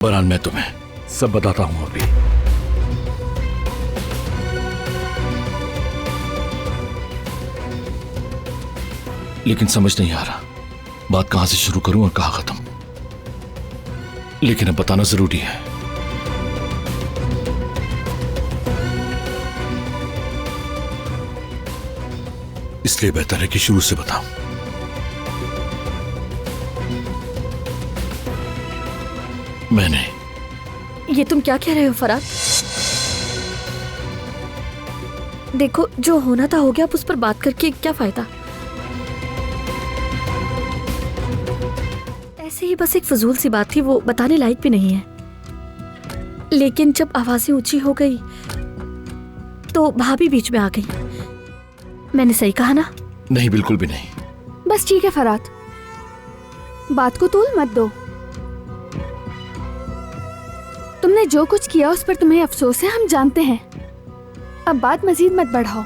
बरहान, मैं तुम्हें सब बताता हूं अभी। लेकिन समझ नहीं आ रहा बात कहां से शुरू करूं और कहां खत्म। लेकिन अब बताना जरूरी है। इसलिए बेहतर है कि शुरू से बताऊं। मैंने ये तुम क्या कह रहे हो फराद? देखो, जो होना था हो गया, अब उस पर बात करके क्या फायदा। ऐसे ही बस एक फजूल सी बात थी, वो बताने लायक भी नहीं है। लेकिन जब आवाजें ऊंची हो गई तो भाभी बीच में आ गई। मैंने सही कहा ना? नहीं, बिल्कुल भी नहीं। बस ठीक है फराद, बात को तूल मत दो। तुमने जो कुछ किया उस पर तुम्हें अफसोस है, हम जानते हैं। अब बात मजीद मत बढ़ाओ।